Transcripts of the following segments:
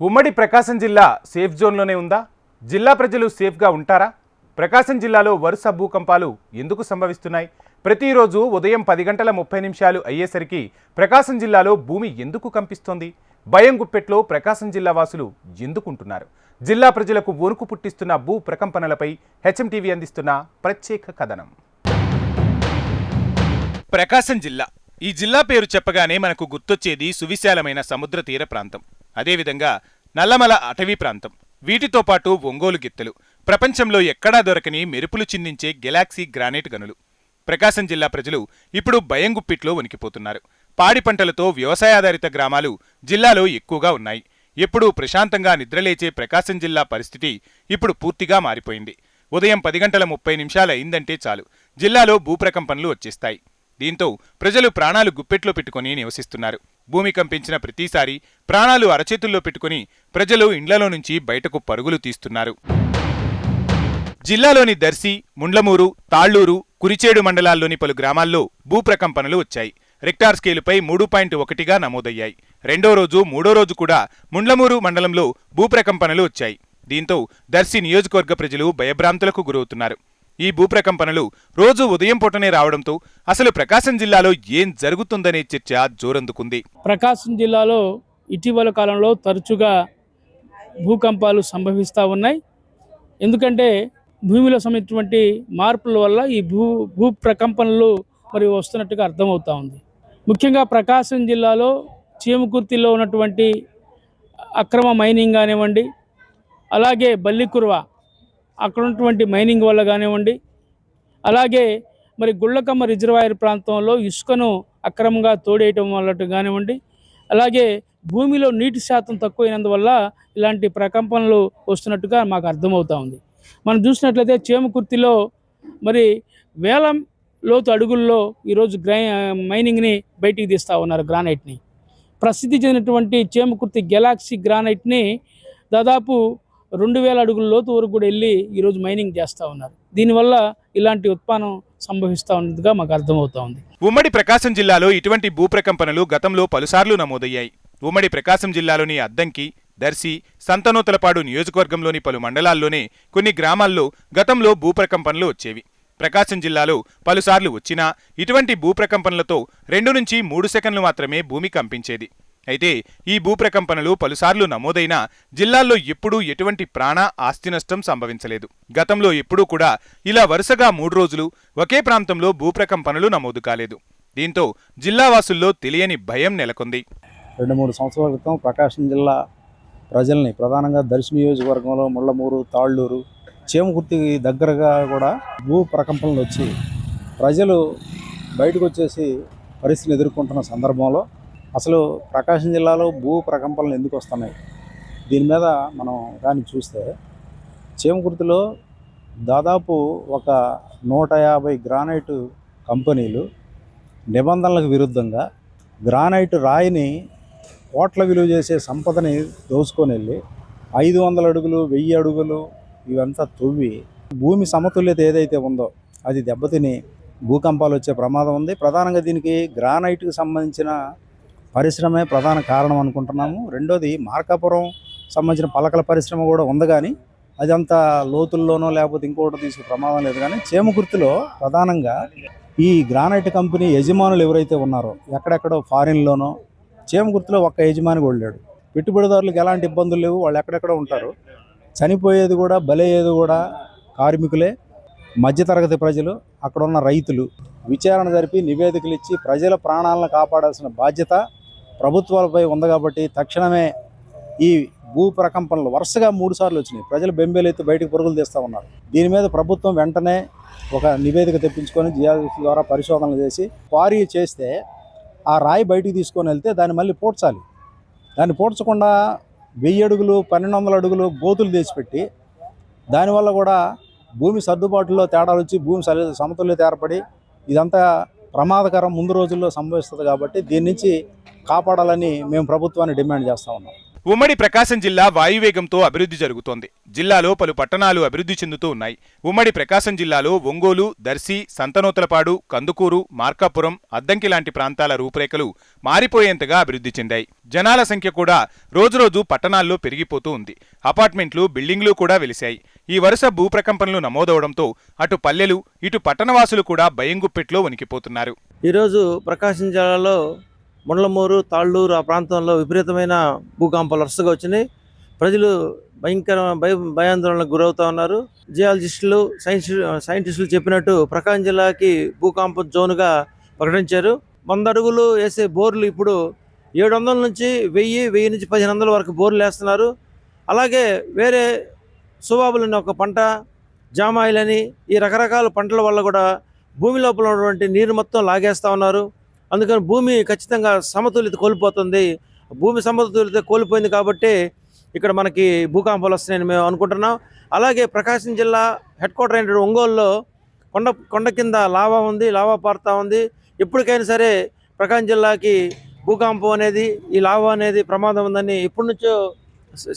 ఉమ్మడి ప్రకాశం జిల్లా సేఫ్ జోన్లోనే ఉందా? జిల్లా ప్రజలు సేఫ్గా ఉంటారా? ప్రకాశం జిల్లాలో వరుస భూకంపాలు ఎందుకు సంభవిస్తున్నాయి? ప్రతిరోజు ఉదయం 10:30 అయ్యేసరికి ప్రకాశం జిల్లాలో భూమి ఎందుకు కంపిస్తోంది? భయం గుప్పెట్లో ప్రకాశం జిల్లా వాసులు ఎందుకుంటున్నారు? జిల్లా ప్రజలకు వణుకు పుట్టిస్తున్న భూ ప్రకంపనలపై హెచ్ఎంటీవీ అందిస్తున్న ప్రత్యేక కథనం. ప్రకాశం జిల్లా. ఈ జిల్లా పేరు చెప్పగానే మనకు గుర్తొచ్చేది సువిశాలమైన సముద్ర తీర ప్రాంతం, అదేవిధంగా నల్లమల అటవీ ప్రాంతం, వీటితో పాటు ఒంగోలు గిత్తెలు, ప్రపంచంలో ఎక్కడా దొరకని మెరుపులు చిందించే గెలాక్సీ గ్రానైట్ గనులు. ప్రకాశం జిల్లా ప్రజలు ఇప్పుడు భయం గుప్పిట్లో వణికిపోతున్నారు. పాడి పంటలతో వ్యవసాయాధారిత గ్రామాలు జిల్లాలో ఎక్కువగా ఉన్నాయి. ఎప్పుడూ ప్రశాంతంగా నిద్రలేచే ప్రకాశం జిల్లా పరిస్థితి ఇప్పుడు పూర్తిగా మారిపోయింది. ఉదయం 10:30 అయిందంటే చాలు జిల్లాలో భూప్రకంపనలు వచ్చేస్తాయి. దీంతో ప్రజలు ప్రాణాలు గుప్పెట్లో పెట్టుకుని నివసిస్తున్నారు. భూమి కంపించిన ప్రతిసారి ప్రాణాలు అరచేతుల్లో పెట్టుకుని ప్రజలు ఇండ్లలో నుంచి బయటకు పరుగులు తీస్తున్నారు. జిల్లాలోని దర్శి, ముండ్లమూరు, తాళ్లూరు, కురిచేడు మండలాల్లోని పలు గ్రామాల్లో భూప్రకంపనలు వచ్చాయి. రెక్టార్ స్కేలుపై 3.1గా నమోదయ్యాయి. రెండో రోజు, మూడో రోజు కూడా ముండ్లమూరు మండలంలో భూప్రకంపనలు వచ్చాయి. దీంతో దర్శి నియోజకవర్గ ప్రజలు భయభ్రాంతులకు గురవుతున్నారు. ఈ భూప్రకంపనలు రోజు ఉదయం పూటనే రావడంతో అసలు ప్రకాశం జిల్లాలో ఏం జరుగుతుందనే చర్చ జోరందుకుంది. ప్రకాశం జిల్లాలో ఇటీవల కాలంలో తరచుగా భూకంపాలు సంభవిస్తూ ఉన్నాయి. ఎందుకంటే భూమిలో సంబంధించినటువంటి మార్పుల వల్ల ఈ భూ ప్రకంపనలు మరి వస్తున్నట్టుగా అర్థమవుతూ ఉంది. ముఖ్యంగా ప్రకాశం జిల్లాలో చీమకుర్తిలో ఉన్నటువంటి అక్రమ మైనింగ్ కానివ్వండి, అలాగే బల్లికుర్వ అక్కడ ఉన్నటువంటి మైనింగ్ వల్ల కానివ్వండి, అలాగే మరి గుళ్ళకమ్మ రిజర్వాయర్ ప్రాంతంలో ఇసుకను అక్రమంగా తోడేయటం వల్ల కానివ్వండి, అలాగే భూమిలో నీటి శాతం తక్కువైనందువల్ల ఇలాంటి ప్రకంపనలు వస్తున్నట్టుగా మాకు అర్థమవుతూ ఉంది. మనం చూసినట్లయితే చేమకుర్తిలో మరి వేల లోతు అడుగుల్లో ఈరోజు మైనింగ్ని బయటికి తీస్తూ ఉన్నారు. గ్రానైట్ని, ప్రసిద్ధి చెందినటువంటి చేమకుర్తి గెలాక్సీ గ్రానైట్ని దాదాపు 2000 అడుగుల లోతు వరకు కూడా వెళ్ళి ఈరోజు మైనింగ్ చేస్తూ ఉన్నారు. దీనివల్ల ఇలాంటి ఉత్పాదనం సంభవిస్తూ ఉన్నట్టుగా మాకు అర్థమవుతా ఉంది. ఉమ్మడి ప్రకాశం జిల్లాలో ఇటువంటి భూప్రకంపనలు గతంలో పలుసార్లు నమోదయ్యాయి. ఉమ్మడి ప్రకాశం జిల్లాలోని అద్దంకి, దర్శి, సంతనూతలపాడు నియోజకవర్గంలోని పలు మండలాల్లోనే కొన్ని గ్రామాల్లో గతంలో భూప్రకంపనలు వచ్చేవి. ప్రకాశం జిల్లాలో పలుసార్లు వచ్చినా ఇటువంటి భూప్రకంపనలతో 2 నుంచి 3 సెకండ్లు మాత్రమే భూమి కంపించేది. అయితే ఈ భూప్రకంపనలు పలుసార్లు నమోదైనా జిల్లాల్లో ఎప్పుడూ ఎటువంటి ప్రాణ ఆస్తి నష్టం సంభవించలేదు. గతంలో ఎప్పుడూ కూడా ఇలా వరుసగా 3 రోజులు ఒకే ప్రాంతంలో భూప్రకంపనలు నమోదు కాలేదు. దీంతో జిల్లావాసుల్లో తెలియని భయం నెలకొంది. 2-3 సంవత్సరాల క్రితం ప్రకాశం జిల్లా ప్రజల్ని, ప్రధానంగా దర్శి నియోజకవర్గంలో ముళ్ళమూరు, తాళ్లూరు, చేమకుర్తి దగ్గరగా కూడా భూ ప్రకంపనలు వచ్చి ప్రజలు బయటకు వచ్చేసి పరిస్థితిని ఎదుర్కొంటున్న సందర్భంలో అసలు ప్రకాశం జిల్లాలో భూ ప్రకంపనలు ఎందుకు వస్తున్నాయి, దీని మీద మనం కానీ చూస్తే చేమకుర్తిలో దాదాపు ఒక 150 గ్రానైట్ కంపెనీలు నిబంధనలకు విరుద్ధంగా గ్రానైట్ రాయిని కోట్ల విలువ చేసే సంపదని దోచుకొని వెళ్ళి 500 అడుగులు, 1000 అడుగులు ఇవంతా తవ్వి భూమి సమతుల్యత ఏదైతే ఉందో అది దెబ్బతిని భూకంపాలు వచ్చే ప్రమాదం ఉంది. ప్రధానంగా దీనికి గ్రానైట్కి సంబంధించిన పరిశ్రమే ప్రధాన కారణం అనుకుంటున్నాము. రెండోది మార్కాపురం సంబంధించిన పలకల పరిశ్రమ కూడా ఉంది, కానీ అది అంత లోతుల్లోనో లేకపోతే ఇంకోటి తీసుకు ప్రమాదం లేదు. కానీ చేమకుర్తిలో ప్రధానంగా ఈ గ్రానైట్ కంపెనీ యజమానులు ఎవరైతే ఉన్నారో ఎక్కడెక్కడో ఫారిన్లోనో, చేమకుర్తిలో ఒక్క యజమాని కూడా లేడు. పెట్టుబడిదారులకు ఎలాంటి ఇబ్బందులు లేవు, వాళ్ళు ఎక్కడెక్కడో ఉంటారు. చనిపోయేది కూడా, బలయ్యేది కూడా కార్మికులే, మధ్యతరగతి ప్రజలు, అక్కడ ఉన్న రైతులు. విచారణ జరిపి నివేదికలు ఇచ్చి ప్రజల ప్రాణాలను కాపాడాల్సిన బాధ్యత ప్రభుత్వాలపై ఉంది. కాబట్టి తక్షణమే ఈ భూ ప్రకంపనలు వరుసగా 3 సార్లు వచ్చినాయి. ప్రజలు బెంబేలెత్తి బయటకు పరుగులు తీస్తూ ఉన్నారు. దీని మీద ప్రభుత్వం వెంటనే ఒక నివేదిక తెప్పించుకొని జియాగ్రఫీ ద్వారా పరిశోధనలు చేసి క్వారీ చేస్తే ఆ రాయి బయటికి తీసుకొని వెళ్తే దాన్ని మళ్ళీ పూడ్చాలి. దాన్ని పూడ్చకుండా 1000 అడుగులు, 1200 అడుగులు గోతులు తెచ్చిపెట్టి దానివల్ల కూడా భూమి సర్దుబాటులో తేడాలు వచ్చి భూమి సమతుల్యత ఏర్పడి ఇదంతా ప్రమాదకరం ముందు రోజుల్లో సంభవిస్తుంది. కాబట్టి దీని నుంచి కాపాడాలని మేము ప్రభుత్వాన్ని డిమాండ్ చేస్తూ ఉన్నాం. ఉమ్మడి ప్రకాశం జిల్లా వాయువేగంతో అభివృద్ధి జరుగుతోంది. జిల్లాలో పలు పట్టణాలు అభివృద్ధి చెందుతూ ఉన్నాయి. ఉమ్మడి ప్రకాశం జిల్లాలో ఒంగోలు, దర్శి, సంతనూతలపాడు, కందుకూరు, మార్కాపురం, అద్దంకి లాంటి ప్రాంతాల రూపురేఖలు మారిపోయేంతగా అభివృద్ధి చెందాయి. జనాల సంఖ్య కూడా రోజురోజు పట్టణాల్లో పెరిగిపోతూ ఉంది. అపార్ట్మెంట్లు, బిల్డింగ్లు కూడా వెలిశాయి. ఈ వరుస భూప్రకంపనలు నమోదవడంతో అటు పల్లెలు, ఇటు పట్టణవాసులు కూడా భయంగుప్పెట్లో వణికిపోతున్నారు. ఈరోజు ప్రకాశం జిల్లాలో ముండ్లమూరు, తాళ్ళూరు ఆ ప్రాంతంలో విపరీతమైన భూకంపాలు వరుసగా వచ్చినాయి. ప్రజలు భయాందోళనకు గురవుతా ఉన్నారు. జియాలజిస్టులు, సైంటిస్టులు చెప్పినట్టు ప్రకాశం జిల్లాకి భూకంప జోన్గా ప్రకటించారు. 100 అడుగులు వేసే బోర్లు ఇప్పుడు 700 నుంచి 1000 నుంచి 1500 వరకు బోర్లు వేస్తున్నారు. అలాగే వేరే సుబాబులని ఒక పంట, జామాయిలని, ఈ రకరకాల పంటల వల్ల కూడా భూమి లోపల ఉన్నటువంటి నీరు మొత్తం లాగేస్తూ ఉన్నారు. అందుకని భూమి ఖచ్చితంగా సమతుల్యత కోల్పోతుంది. భూమి సమతుల్యత కోల్పోయింది కాబట్టి ఇక్కడ మనకి భూకంపాలు వస్తున్నాయని మేము అనుకుంటున్నాం. అలాగే ప్రకాశం జిల్లా హెడ్ క్వార్టర్ అయిన ఒంగోలులో కొండ కింద లావా ఉంది, లావా పారుతూ ఉంది. ఎప్పటికైనా సరే ప్రకాశం జిల్లాకి భూకంపం అనేది, ఈ లావా అనేది ప్రమాదం ఉందని ఇప్పటి నుంచో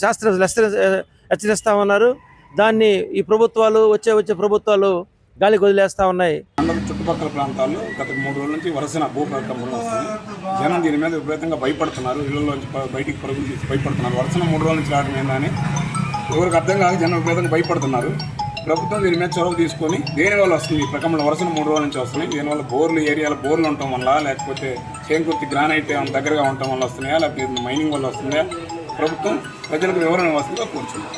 శాస్త్రవేత్తలు హెచ్చరిస్తూ ఉన్నారు. దాన్ని ఈ ప్రభుత్వాలు వచ్చే ప్రభుత్వాలు గాలికి వదిలేస్తూ ఉన్నాయి. చుట్టుపక్కల ప్రాంతాల్లో గత 3 రోజుల నుంచి వరుసన భూకంపనలు వస్తున్నాయి. జనం దీని మీద విపరీతంగా భయపడుతున్నారు. ఇళ్లలోంచి బయటికి పరుగులు తీసి భయపడుతున్నారు. వరుసన 3 రోజుల నుంచి రావడం ఏందని ఎవరికి అర్థం కాక జనం విపరీతంగా భయపడుతున్నారు. ప్రభుత్వం దీని మీద చొరవ తీసుకొని దేనివల్ల వస్తుంది, ప్రకంపనలు వరుసన 3 రోజుల నుంచి వస్తున్నాయి. దీనివల్ల ఏరియాలో బోర్లు ఉండటం వల్ల, లేకపోతే చేంకుర్తి గ్రానైట్ దగ్గరగా ఉండటం వల్ల వస్తున్నాయా, లేకపోతే మైనింగ్ వల్ల వస్తున్నాయా, ప్రభుత్వం ప్రజలకు వివరణ వస్తుందిగా కూర్చుంది.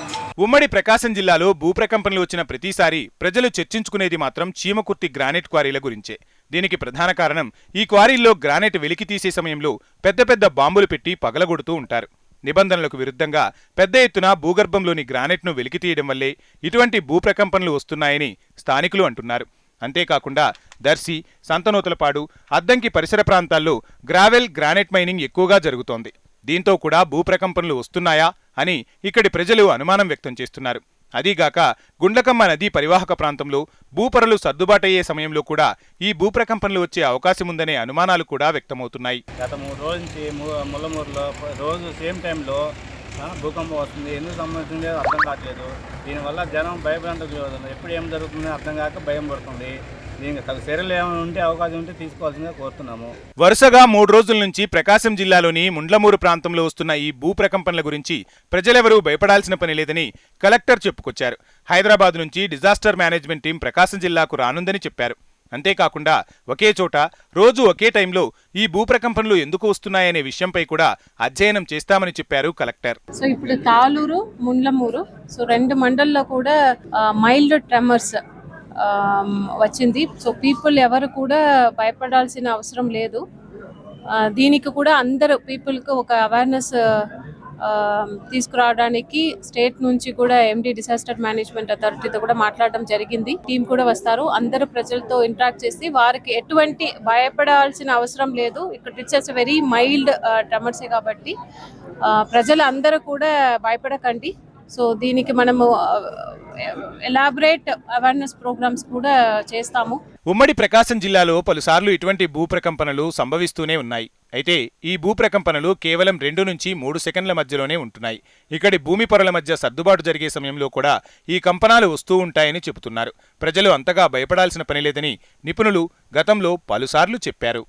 ఉమ్మడి ప్రకాశం జిల్లాలో భూప్రకంపనలు వచ్చిన ప్రతిసారి ప్రజలు చర్చించుకునేది మాత్రం చీమకుర్తి గ్రానైట్ క్వారీల గురించే. దీనికి ప్రధాన కారణం ఈ క్వారీల్లో గ్రానైట్ వెలికి తీసే సమయంలో పెద్ద పెద్ద బాంబులు పెట్టి పగలగొడుతూ ఉంటారు. నిబంధనలకు విరుద్ధంగా పెద్ద ఎత్తున భూగర్భంలోని గ్రానైట్ను వెలికితీయడం వల్లే ఇటువంటి భూప్రకంపనలు వస్తున్నాయని స్థానికులు అంటున్నారు. అంతేకాకుండా దర్శి, సంతనూతలపాడు, అద్దంకి పరిసర ప్రాంతాల్లో గ్రావెల్, గ్రానైట్ మైనింగ్ ఎక్కువగా జరుగుతోంది. దీంతో కూడా భూప్రకంపనలు వస్తున్నాయా అని ఇక్కడి ప్రజలు అనుమానం వ్యక్తం చేస్తున్నారు. అదీగాక గుండ్లకమ్మ నదీ పరివాహక ప్రాంతంలో భూపొరలు సర్దుబాటయ్యే సమయంలో కూడా ఈ భూప్రకంపనలు వచ్చే అవకాశం ఉందనే అనుమానాలు కూడా వ్యక్తమవుతున్నాయి. గత 3 రోజుల నుంచి ముల్లమూరులో రోజు సేమ్ టైంలో భూకంపం వస్తుంది. ఎందుకు సంబంధించింది అర్థం కావట్లేదు. దీనివల్ల జనం భయభ్రాంతకు గురవుతుంది. ఎప్పుడు ఏం జరుగుతుందో అర్థం కాక భయం పడుతుంది. దీనికి చర్యలు ఏమైనా ఉంటే అవకాశం ఉంటే తీసుకోవాల్సిందిగా కోరుతున్నాము. వరుసగా 3 రోజుల నుంచి ప్రకాశం జిల్లాలోని ముండ్లమూరు ప్రాంతంలో వస్తున్న ఈ భూప్రకంపనల గురించి ప్రజలెవరూ భయపడాల్సిన పని లేదని కలెక్టర్ చెప్పుకొచ్చారు. హైదరాబాద్ నుంచి డిజాస్టర్ మేనేజ్మెంట్ టీం ప్రకాశం జిల్లాకు రానుందని చెప్పారు. అంతేకాకుండా ఒకే చోట రోజు ఒకే టైంలో ఈ భూప్రకంపనలు ఎందుకు వస్తున్నాయనే విషయంపై కూడా అధ్యయనం చేస్తామని చెప్పారు కలెక్టర్. సో ఇప్పుడు తాళూరు, ముండ్లమూరు, సో 2 మండల్లో కూడా మైల్డ్ ట్రెమర్స్ వచ్చింది. సో పీపుల్ ఎవరు కూడా భయపడాల్సిన అవసరం లేదు. దీనికి కూడా అందరు పీపుల్కి ఒక అవేర్నెస్ తీసుకురావడానికి స్టేట్ నుంచి కూడా ఎండి డిజాస్టర్ మేనేజ్మెంట్ అథారిటీతో కూడా మాట్లాడడం జరిగింది. టీం కూడా వస్తారు. అందరు ప్రజలతో ఇంటరాక్ట్ చేసి వారికి ఎటువంటి భయపడాల్సిన అవసరం లేదు. ఇక్కడ ఇట్స్ వెరీ మైల్డ్ ట్రెమర్సే కాబట్టి ప్రజలు అందరూ కూడా భయపడకండి. సో దీనికి మనము ఎలాబరేట్ అవేర్నెస్ ప్రోగ్రామ్స్ కూడా చేస్తాము. ఉమ్మడి ప్రకాశం జిల్లాలో పలుసార్లు ఇటువంటి భూప్రకంపనలు సంభవిస్తూనే ఉన్నాయి. అయితే ఈ భూప్రకంపనలు కేవలం 2 నుంచి 3 సెకండ్ల మధ్యలోనే ఉంటున్నాయి. ఇక్కడి భూమి పొరల మధ్య సర్దుబాటు జరిగే సమయంలో కూడా ఈ కంపనాలు వస్తూ ఉంటాయని చెబుతున్నారు. ప్రజలు అంతగా భయపడాల్సిన పని లేదని నిపుణులు గతంలో పలుసార్లు చెప్పారు.